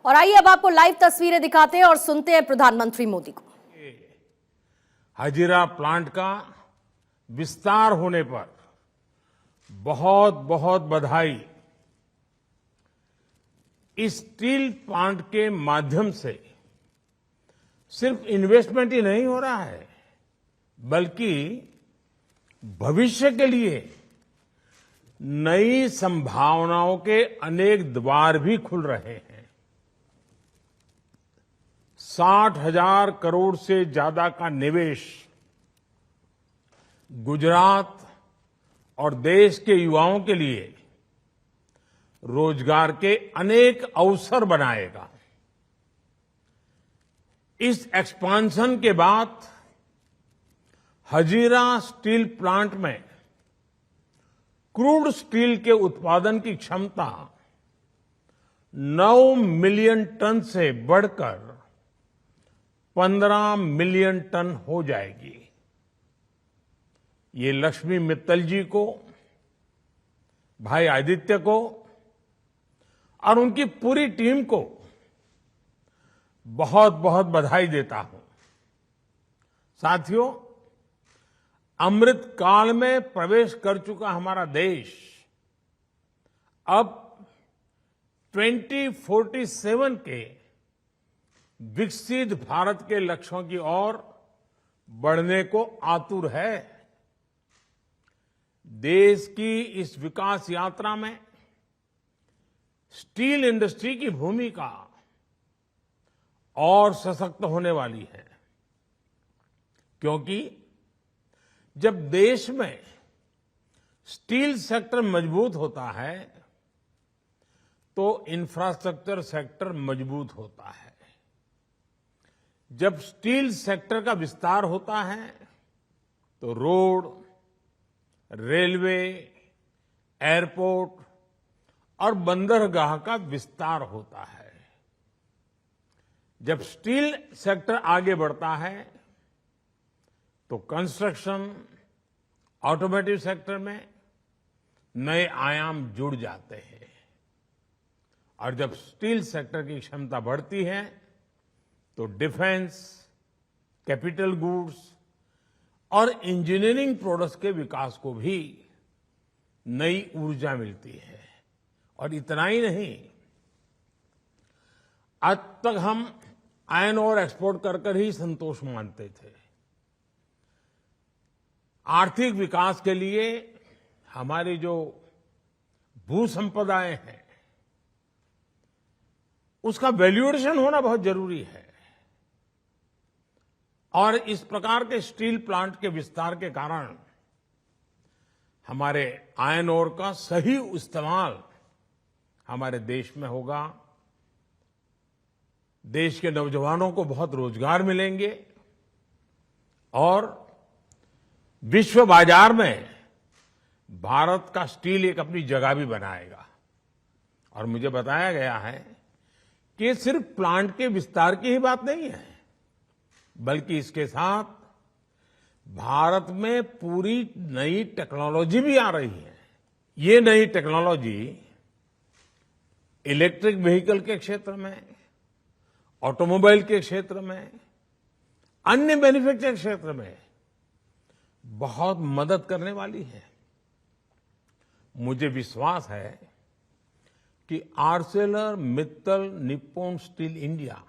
और आइए अब आपको लाइव तस्वीरें दिखाते हैं और सुनते हैं प्रधानमंत्री मोदी को। हजीरा प्लांट का विस्तार होने पर बहुत बहुत बधाई। इस स्टील प्लांट के माध्यम से सिर्फ इन्वेस्टमेंट ही नहीं हो रहा है, बल्कि भविष्य के लिए नई संभावनाओं के अनेक द्वार भी खुल रहे हैं। 60,000 करोड़ से ज्यादा का निवेश गुजरात और देश के युवाओं के लिए रोजगार के अनेक अवसर बनाएगा। इस एक्सपांशन के बाद हजीरा स्टील प्लांट में क्रूड स्टील के उत्पादन की क्षमता 9 मिलियन टन से बढ़कर 15 मिलियन टन हो जाएगी। ये लक्ष्मी मित्तल जी को, भाई आदित्य को और उनकी पूरी टीम को बहुत बहुत बधाई देता हूं। साथियों, अमृत काल में प्रवेश कर चुका हमारा देश अब 2047 के विकसित भारत के लक्ष्यों की ओर बढ़ने को आतुर है। देश की इस विकास यात्रा में स्टील इंडस्ट्री की भूमिका और सशक्त होने वाली है, क्योंकि जब देश में स्टील सेक्टर मजबूत होता है तो इंफ्रास्ट्रक्चर सेक्टर मजबूत होता है। जब स्टील सेक्टर का विस्तार होता है तो रोड, रेलवे, एयरपोर्ट और बंदरगाह का विस्तार होता है। जब स्टील सेक्टर आगे बढ़ता है तो कंस्ट्रक्शन, ऑटोमोटिव सेक्टर में नए आयाम जुड़ जाते हैं। और जब स्टील सेक्टर की क्षमता बढ़ती है तो डिफेंस, कैपिटल गुड्स और इंजीनियरिंग प्रोडक्ट्स के विकास को भी नई ऊर्जा मिलती है। और इतना ही नहीं, आज तक हम आयरन ओर एक्सपोर्ट कर ही संतोष मानते थे। आर्थिक विकास के लिए हमारी जो भू संपदाएं हैं उसका वैल्यूएशन होना बहुत जरूरी है। और इस प्रकार के स्टील प्लांट के विस्तार के कारण हमारे आयरन ओर का सही इस्तेमाल हमारे देश में होगा। देश के नौजवानों को बहुत रोजगार मिलेंगे और विश्व बाजार में भारत का स्टील एक अपनी जगह भी बनाएगा। और मुझे बताया गया है कि ये सिर्फ प्लांट के विस्तार की ही बात नहीं है, बल्कि इसके साथ भारत में पूरी नई टेक्नोलॉजी भी आ रही है। ये नई टेक्नोलॉजी इलेक्ट्रिक व्हीकल के क्षेत्र में, ऑटोमोबाइल के क्षेत्र में, अन्य मैन्युफैक्चरिंग क्षेत्र में बहुत मदद करने वाली है। मुझे विश्वास है कि Arcelor Mittal Nippon steel India,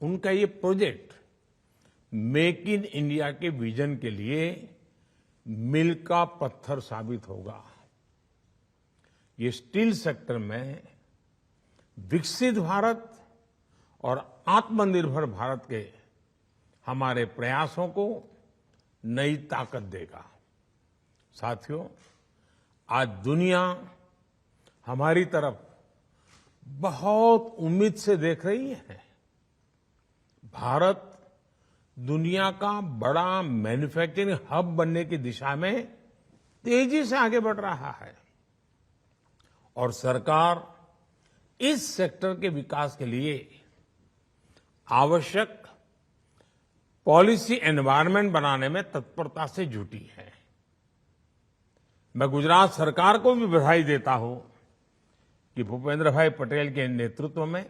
उनका ये प्रोजेक्ट मेक इन इंडिया के विजन के लिए मील का पत्थर साबित होगा। ये स्टील सेक्टर में विकसित भारत और आत्मनिर्भर भारत के हमारे प्रयासों को नई ताकत देगा। साथियों, आज दुनिया हमारी तरफ बहुत उम्मीद से देख रही है। भारत दुनिया का बड़ा मैन्युफैक्चरिंग हब बनने की दिशा में तेजी से आगे बढ़ रहा है और सरकार इस सेक्टर के विकास के लिए आवश्यक पॉलिसी एनवायरनमेंट बनाने में तत्परता से जुटी है। मैं गुजरात सरकार को भी बधाई देता हूं कि भूपेंद्र भाई पटेल के नेतृत्व में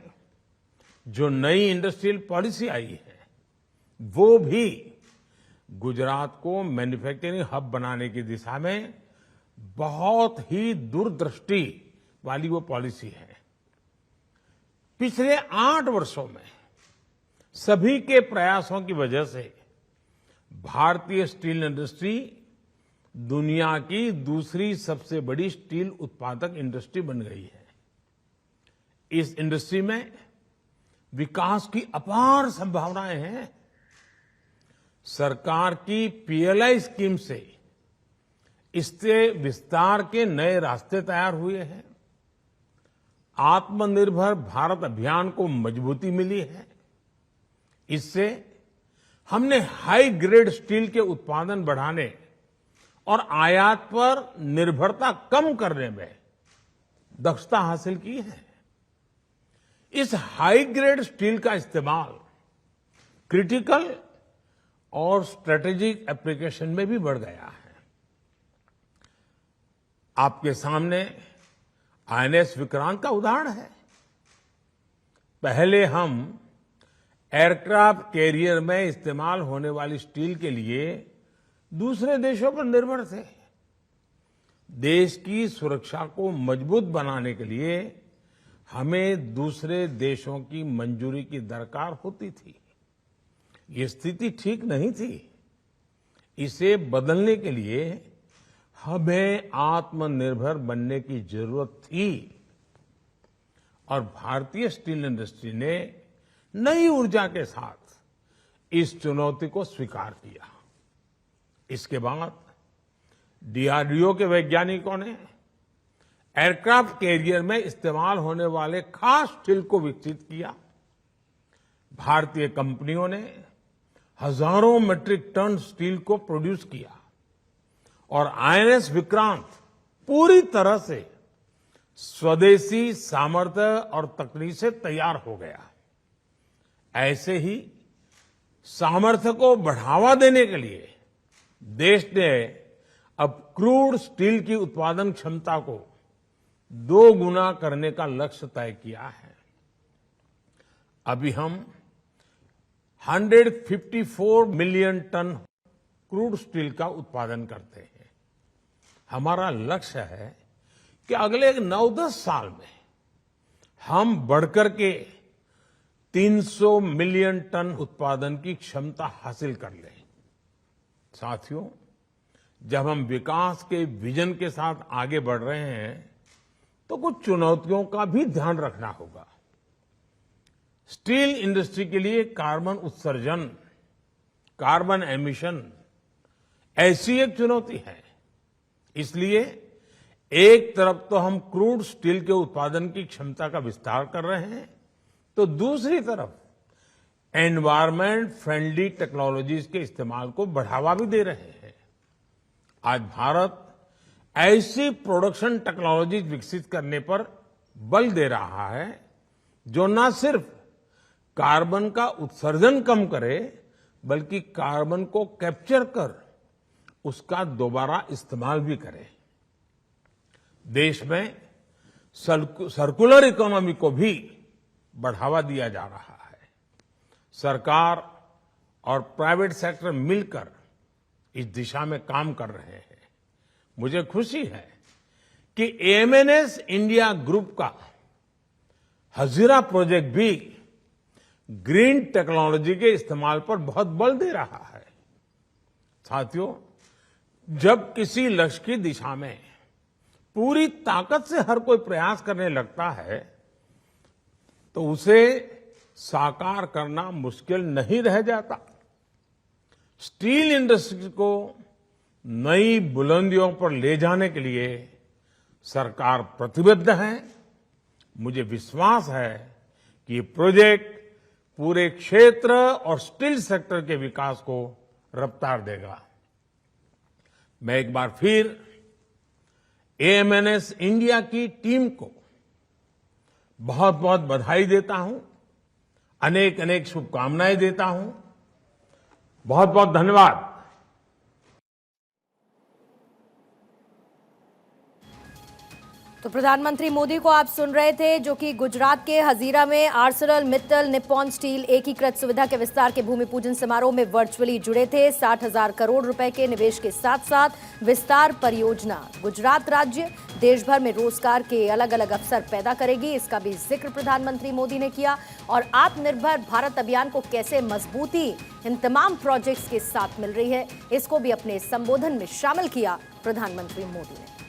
जो नई इंडस्ट्रियल पॉलिसी आई है वो भी गुजरात को मैन्युफैक्चरिंग हब बनाने की दिशा में बहुत ही दूरदृष्टि वाली वो पॉलिसी है। पिछले 8 वर्षों में सभी के प्रयासों की वजह से भारतीय स्टील इंडस्ट्री दुनिया की दूसरी सबसे बड़ी स्टील उत्पादक इंडस्ट्री बन गई है। इस इंडस्ट्री में विकास की अपार संभावनाएं हैं। सरकार की पीएलआई स्कीम से इससे विस्तार के नए रास्ते तैयार हुए हैं। आत्मनिर्भर भारत अभियान को मजबूती मिली है। इससे हमने हाई ग्रेड स्टील के उत्पादन बढ़ाने और आयात पर निर्भरता कम करने में दक्षता हासिल की है। इस हाई ग्रेड स्टील का इस्तेमाल क्रिटिकल और स्ट्रेटेजिक एप्लीकेशन में भी बढ़ गया है। आपके सामने आईएनएस विक्रांत का उदाहरण है। पहले हम एयरक्राफ्ट कैरियर में इस्तेमाल होने वाली स्टील के लिए दूसरे देशों पर निर्भर थे। देश की सुरक्षा को मजबूत बनाने के लिए हमें दूसरे देशों की मंजूरी की दरकार होती थी। ये स्थिति ठीक नहीं थी। इसे बदलने के लिए हमें आत्मनिर्भर बनने की जरूरत थी और भारतीय स्टील इंडस्ट्री ने नई ऊर्जा के साथ इस चुनौती को स्वीकार किया। इसके बाद डीआरडीओ के वैज्ञानिकों ने एयरक्राफ्ट कैरियर में इस्तेमाल होने वाले खास स्टील को विकसित किया। भारतीय कंपनियों ने हजारों मीट्रिक टन स्टील को प्रोड्यूस किया और आईएनएस विक्रांत पूरी तरह से स्वदेशी सामर्थ्य और तकनीक से तैयार हो गया। ऐसे ही सामर्थ्य को बढ़ावा देने के लिए देश ने अब क्रूड स्टील की उत्पादन क्षमता को 2 गुना करने का लक्ष्य तय किया है। अभी हम 154 मिलियन टन क्रूड स्टील का उत्पादन करते हैं। हमारा लक्ष्य है कि अगले 9-10 साल में हम बढ़कर के 300 मिलियन टन उत्पादन की क्षमता हासिल कर लें। साथियों, जब हम विकास के विजन के साथ आगे बढ़ रहे हैं तो कुछ चुनौतियों का भी ध्यान रखना होगा। स्टील इंडस्ट्री के लिए कार्बन उत्सर्जन, कार्बन एमिशन ऐसी एक चुनौती है। इसलिए एक तरफ तो हम क्रूड स्टील के उत्पादन की क्षमता का विस्तार कर रहे हैं, तो दूसरी तरफ एनवायरमेंट फ्रेंडली टेक्नोलॉजीज के इस्तेमाल को बढ़ावा भी दे रहे हैं। आज भारत ऐसी प्रोडक्शन टेक्नोलॉजीज विकसित करने पर बल दे रहा है जो न सिर्फ कार्बन का उत्सर्जन कम करे बल्कि कार्बन को कैप्चर कर उसका दोबारा इस्तेमाल भी करे। देश में सर्कुलर इकोनॉमी को भी बढ़ावा दिया जा रहा है। सरकार और प्राइवेट सेक्टर मिलकर इस दिशा में काम कर रहे हैं। मुझे खुशी है कि एएमएनएस इंडिया ग्रुप का हजीरा प्रोजेक्ट भी ग्रीन टेक्नोलॉजी के इस्तेमाल पर बहुत बल दे रहा है। साथियों, जब किसी लक्ष्य की दिशा में पूरी ताकत से हर कोई प्रयास करने लगता है तो उसे साकार करना मुश्किल नहीं रह जाता। स्टील इंडस्ट्री को नई बुलंदियों पर ले जाने के लिए सरकार प्रतिबद्ध है। मुझे विश्वास है कि ये प्रोजेक्ट पूरे क्षेत्र और स्टील सेक्टर के विकास को रफ्तार देगा। मैं एक बार फिर एएमएनएस इंडिया की टीम को बहुत बहुत बधाई देता हूं, अनेक अनेक शुभकामनाएं देता हूं। बहुत बहुत धन्यवाद। तो प्रधानमंत्री मोदी को आप सुन रहे थे, जो कि गुजरात के हजीरा में आर्सेलर मित्तल निप्पॉन स्टील एकीकृत सुविधा के विस्तार के भूमि पूजन समारोह में वर्चुअली जुड़े थे। 60,000 करोड़ रुपए के निवेश के साथ साथ विस्तार परियोजना गुजरात राज्य देश भर में रोजगार के अलग अलग अवसर पैदा करेगी, इसका भी जिक्र प्रधानमंत्री मोदी ने किया। और आत्मनिर्भर भारत अभियान को कैसे मजबूती इन तमाम प्रोजेक्ट्स के साथ मिल रही है, इसको भी अपने संबोधन में शामिल किया प्रधानमंत्री मोदी ने।